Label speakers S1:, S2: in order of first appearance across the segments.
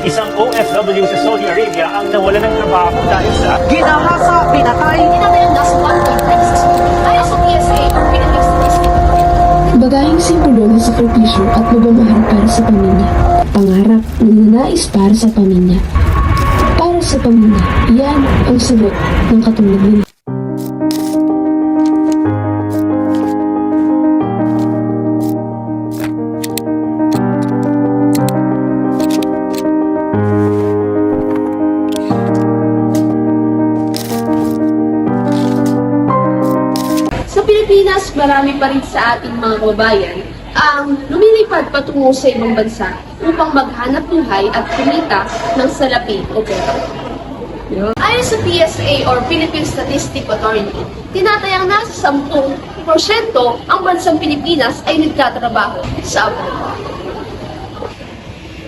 S1: Isang OFW sa Saudi Arabia ang nawala ng trabaho dahil sa
S2: Ginahasa, pinatay.
S3: Tinatayan nasa 1.96 ayon sa PSA o Philippine Statistics Authority.
S4: Bagahing simbolo ng sakripisyo at pagmamahal para sa pamilya. Pangarap na ninanais para sa pamilya. Para sa pamilya, yan ang sagot ng katulad nila.
S3: Sa Pilipinas, marami pa rin sa ating mga kababayan ang lumilipad patungo sa ibang bansa upang maghanap buhay at kumita ng salapi o pera. Ayon sa PSA or Philippine Statistics Authority, tinatayang nasa 10% ang bansang Pilipinas ay nagtatrabaho sa abroad.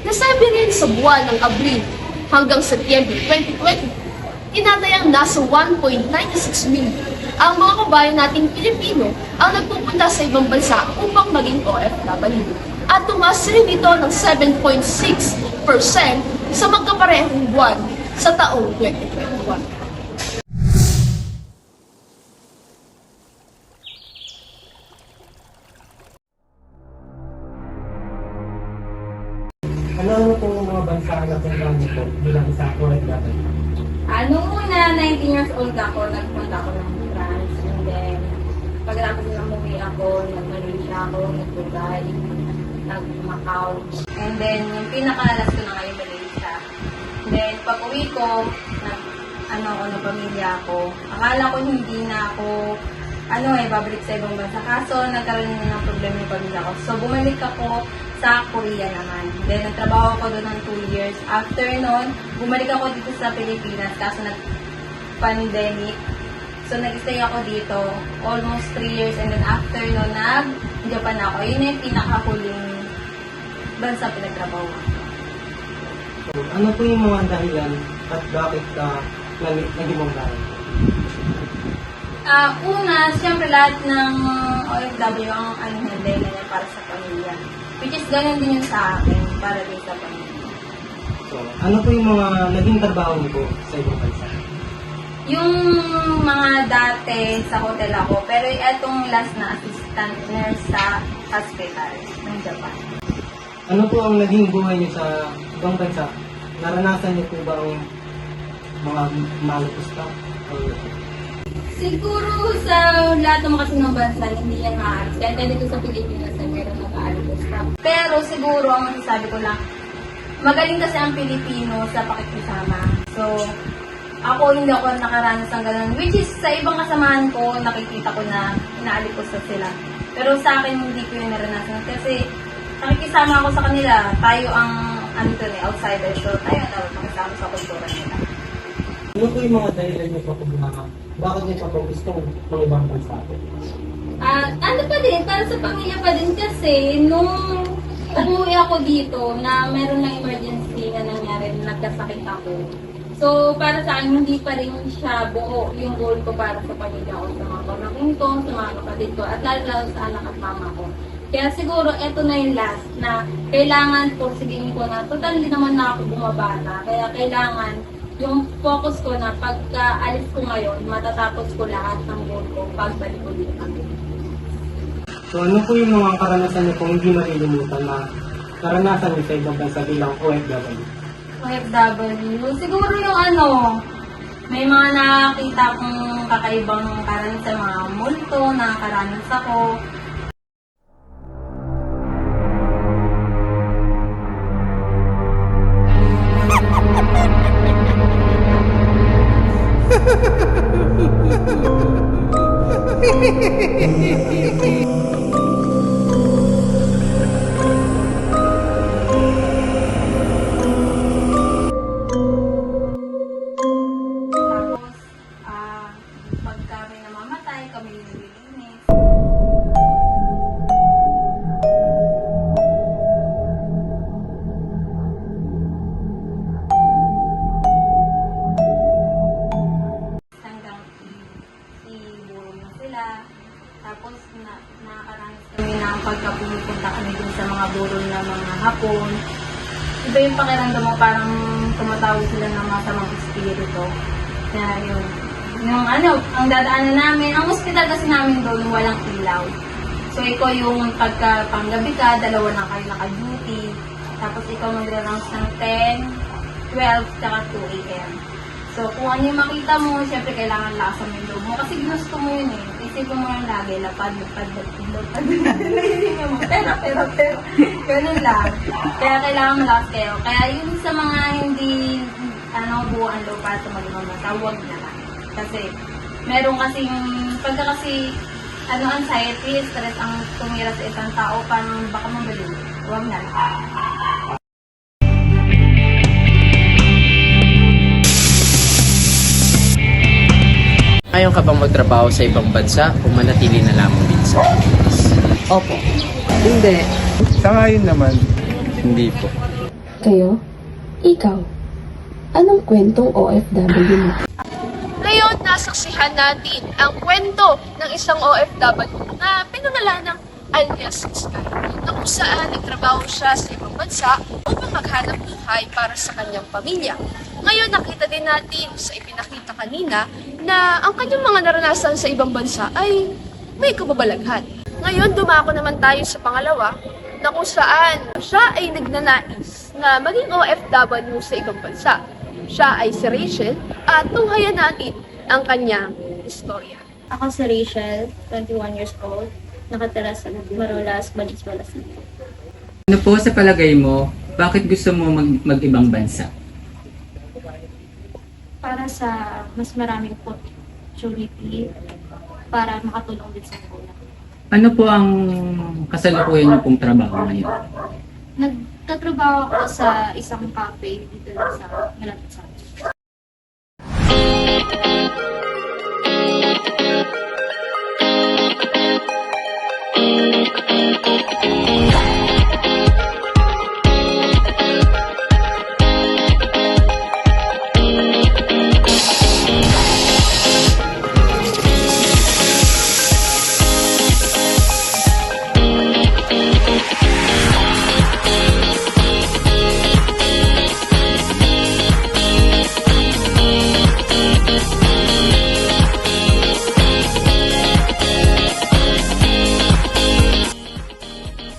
S3: Nasabi rin sa buwan ng Abril hanggang Setyembre 2020, tinatayang nasa 1.96 million ang mga kabayan nating Pilipino ang nagpupunta sa ibang bansa upang maging OFW. At tumaas rin ito ng 7.6% sa magkaparehong buwan sa taong 2021.
S2: Ano po yung mga bansa na puntahan niyo po bilang isa OFW?
S5: Nung una, 19 years old ako, nagpunta ako ng France. And then, pagkatapos na umuwi ako, nag-Malaysia ako, nag-Dubai, nag-Macau. And then, yung pinaka-last ko na ngayon, Malaysia. And then, pag-uwi ko, ng pamilya ko. Akala ko hindi na ako, babalik sa ibang bansa. Kaso, nagkaroon na ng problema yung pamilya ko. So, bumalik ako sa Korea naman. Then, nagtrabaho ako doon ng 2 years. After nun, bumalik ako dito sa Pilipinas kaso nag-pandemic. So, nag-stay ako dito almost 3 years. And then, after nun, nag-Japan ako. Yun na yung pinakahuling bansa pinagtrabaho.
S2: So, ano po yung mga dahilan at bakit naging mong dahilan?
S5: Una, siyempre lahat ng OFW ang dahilan niya para sa pamilya. Which is ganun din yun sa akin, para din sa pamilya.
S2: So, ano po yung mga naging trabaho niyo po sa ibang bansa?
S5: Yung mga dati sa hotel ako, pero itong last na assistant nurse sa hospital ng Japan.
S2: Ano po ang naging buhay niyo sa ibang bansa? Naranasan niyo po ba ang mga malupusta?
S5: Siguro sa lahat ng mga ng bansa, hindi yan maalis. Kaya dito sa Pilipinas ay meron nakaalis. Pero siguro, ang masasabi ko lang, magaling kasi ang Pilipino sa pakikisama. So, ako hindi ako nakaranas ng ganun. Which is, sa ibang kasamahan ko, nakikita ko na inaalipos na sila. Pero sa akin, hindi ko yun naranasan. Kasi, nakikisama ako sa kanila. Tayo ang, outsider. So, tayo ang makisama sa kultura nila.
S2: Ano po yung mga dahilan niyo po kung bakit niyo pa po gusto ng ibang bansa?
S5: Pa din, para sa pamilya pa din kasi, nung umuwi ako dito na meron ng emergency na nangyari, na nagkasakit ako. So, para sa akin, hindi pa rin siya buo yung goal ko para sa pamilya ko, sa mga pamangkin ko, sa mga kapatid ko, at lalo sa anak at mama ko. Kaya siguro, eto na yung last na kailangan porsigin ko na, total hindi naman na ako bumabata. Kaya kailangan yung focus ko na pagka alis ko ngayon, matatapos ko lahat ng goal ko pagbalik ko dito.
S2: So, ano po yung mga karanasan niyo po hindi malilimutan na karanasan niyo sa ibang bansa bilang OFW?
S5: OFW, siguro yung may mga nakakita akong kakaibang karanasan sa mga multo, nakakaranas ako. Pagka may namamatay, kami nililinis. Hanggang i-burong na sila. Tapos nakakaranas kami ng pagka pumupunta kami dun sa mga burol na mga hapon. iba yung pakiramdam mo, parang tumatawag sila ng masamang espiritu. Na yung ang dadaanan namin, ang hospital kasi namin doon walang ilaw. So, ikaw yung pagka-panggabi ka, dalawa na kayo naka-duty. Tapos, ikaw mag-rounds ng 10, 12, tsaka 2 a.m. So, kung ano yung makita mo, syempre kailangan lakas mo yung loob mo. Kasi gusto mo yun eh. Isipin mo lang lagi, lapad. Naisipin mo, pero. Ganun lang. Kaya kailangan malakas kayo. Kaya yun sa mga hindi, buo ang loob para tumalimang basta, huwag na lang. Kasi, meron kasing, pagka kasi, anxiety, stress ang tumira sa isang tao, parang baka mabaliw. Huwag na lang.
S6: Ayaw ka bang magtrabaho sa ibang bansa o manatili na lamang dito sa Pilipinas?
S2: Opo. Hindi.
S7: Sa ngayon naman,
S6: Hindi po.
S4: Kayo? Ikaw? Anong kwentong OFW mo?
S3: Ngayon, nasaksihan natin ang kwento ng isang OFW na pinangalan ng alias Sky, na kung saan nagtrabaho siya sa ibang bansa upang maghanap buhay para sa kanyang pamilya. Ngayon, nakita din natin sa ipinakita kanina na ang kanyang mga naranasan sa ibang bansa ay may kababalaghan. Ngayon, dumako naman tayo sa pangalawa na kung saan siya ay nagnanais na maging OFW sa ibang bansa. Siya ay si Rachel at tunghayan natin ang kanyang istorya.
S8: Ako si Rachel, 21 years old, nakatira sa Marolas, Valenzuela City.
S9: Ano po sa palagay mo, bakit gusto mo mag-ibang bansa?
S8: Para sa mas maraming opportunity para makatulong din sa kulang.
S9: Ano po ang kasalukuyan niyo pong trabaho ngayon?
S8: Nagtatrabaho ako sa isang cafe dito lang sa malapit sa amin.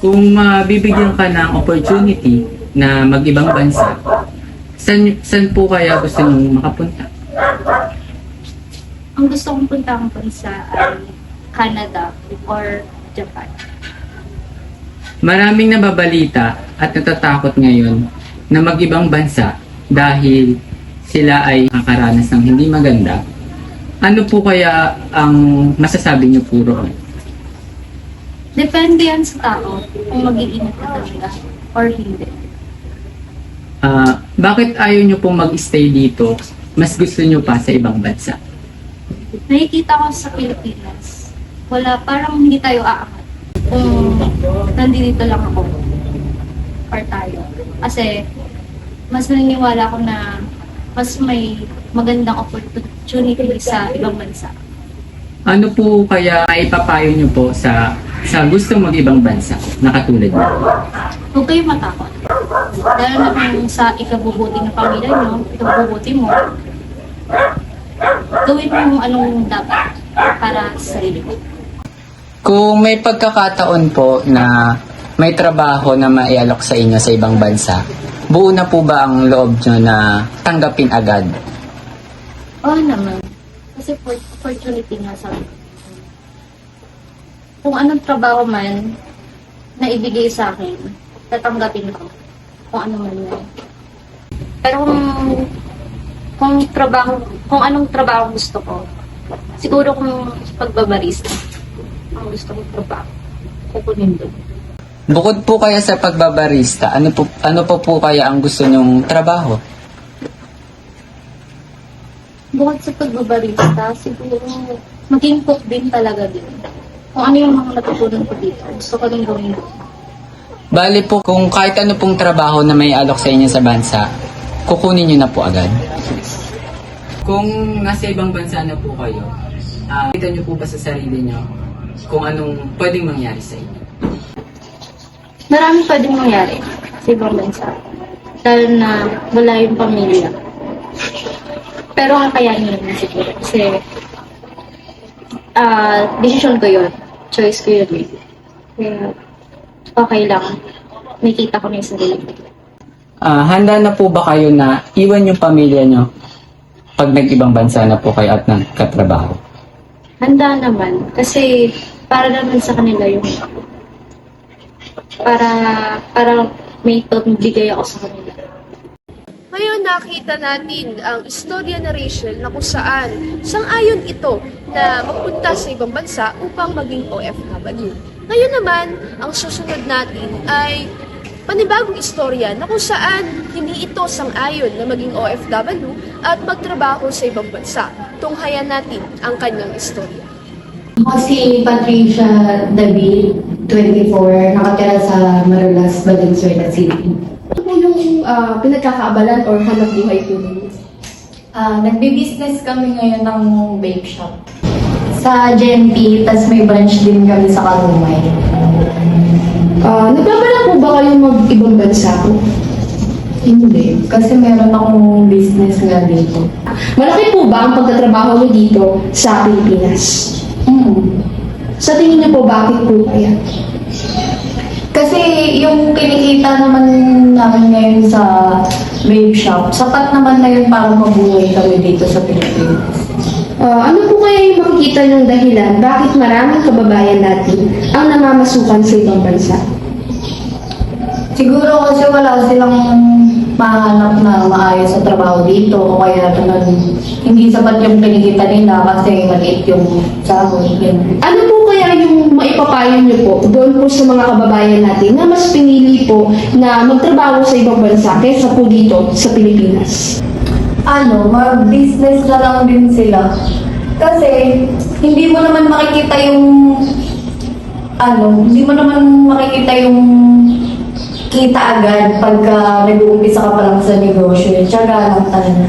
S9: Kung bibigyan ka ng opportunity na mag-ibang bansa, saan po kaya gusto niyong makapunta?
S8: Ang gusto kong puntang bansa ay Canada or Japan.
S9: Maraming nababalita at natatakot ngayon na mag-ibang bansa dahil sila ay nakakaranas ng hindi maganda. Ano po kaya ang masasabi niyo po roon?
S8: Depende yan sa tao kung mag-iingat ka talaga or hindi.
S9: Bakit ayaw niyo pong mag-stay dito? Mas gusto niyo pa sa ibang bansa?
S8: Nakikita ko sa Pilipinas, parang hindi tayo aangat. Kung nandito lang ako or tayo. Kasi mas naniniwala ko na mas may magandang opportunity sa ibang bansa.
S9: Ano po kaya maipapayo niyo po sa gustong mag-ibang bansa na katulad niyo?
S8: Huwag kayong matakot. Lalo na kung sa ikabubuti ng pamilya nyo, ikabubuti mo, gawin mo anong dapat para sa sarili mo.
S9: Kung may pagkakataon po na may trabaho na maialok sa inyo sa ibang bansa, buo na po ba ang loob nyo na tanggapin agad?
S8: Oo naman. Kasi opportunity nga sa akin. Kung anong trabaho man na ibigay sa akin, tatanggapin ko. Kung ano man yan. Pero kung anong trabaho gusto ko, siguro kung pagbabarista, ang gusto kong trabaho, kukunin doon.
S9: Bukod po kaya sa pagbabarista, ano po kaya ang gusto nyong trabaho?
S8: Bukod sa pagbabarista, siguro maging cook din talaga din. Kung ano yung mga natutunan ko dito, gusto ko din gawin doon.
S9: Bali po, kung kahit ano pong trabaho na may alok sa inyo sa bansa, kukunin nyo na po agad. Kung nasa ibang bansa na po kayo, kita nyo po ba sa sarili nyo kung anong pwedeng mangyari sa inyo?
S8: Maraming pwedeng mangyari sa ibang bansa. lalo na wala yung pamilya. Pero kakayanin naman siguro kasi decision ko yun. Choice ko yun eh. Kaya okay lang. May kita ko na yung sarili ko.
S9: Handa na po ba kayo na iwan yung pamilya nyo pag nag-ibang bansa na po kayo at nagkatrabaho?
S8: Handa naman. Kasi para naman sa kanila yung para may pagbigay ako sa kanila.
S3: Ngayon nakita natin ang istorya na Rachel na kung saan sang-ayon ito na magpunta sa ibang bansa upang maging OFW. Ngayon naman, ang susunod natin ay panibagong istorya na kung saan hindi ito sang-ayon na maging OFW at magtrabaho sa ibang bansa. Tunghayan natin ang kanyang istorya.
S7: Ako si Patricia David, 24, nakatira sa Marulas, Valenzuela City.
S3: Ano po yung pinagkakaabalan or hanap buhay po ninyo?
S7: Nagbi-business kami ngayon ng bake shop. Sa GNP, tas may branch din kami sa Kalumay.
S3: Nagbabalak po ba kayong mag-ibang bansa po?
S7: Hindi, kasi meron akong business nga dito.
S3: Malaki po ba ang pagtatrabaho mo dito sa Pilipinas? Sa tingin niyo po, bakit po kaya?
S7: Kasi yung kinikita naman namin ngayon sa vape shop, sapat naman na yun para mabuhay kami dito sa Pilipinas.
S3: Ano po kaya yung makikita ng dahilan bakit maraming kababayan natin ang namamasukan sa ibang bansa?
S7: Siguro kasi wala silang mahanap na maayos sa trabaho dito, o kaya naman hindi sapat yung kinikita nila kasi maliit yung sahod.
S3: Ano po kaya yung maipapayo niyo po doon po sa mga kababayan natin na mas pinili po na magtrabaho sa ibang bansa kaysa po dito sa Pilipinas?
S7: Mag-business na lang din sila. Kasi hindi mo naman makikita yung kita agad pagka nag-uumpisa ka pa lang sa negosyo. Tiyaga lang talaga.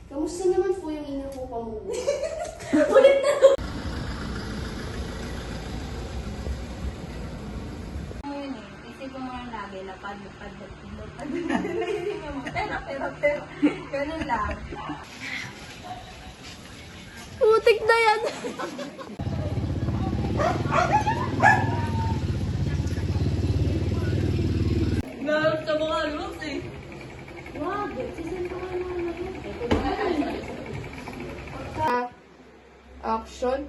S3: Kamusta naman po yung ina po pa mo?
S5: Isip ko mga lagi, lapad. Pero. Ganun lang.
S3: Putik na yan! Action.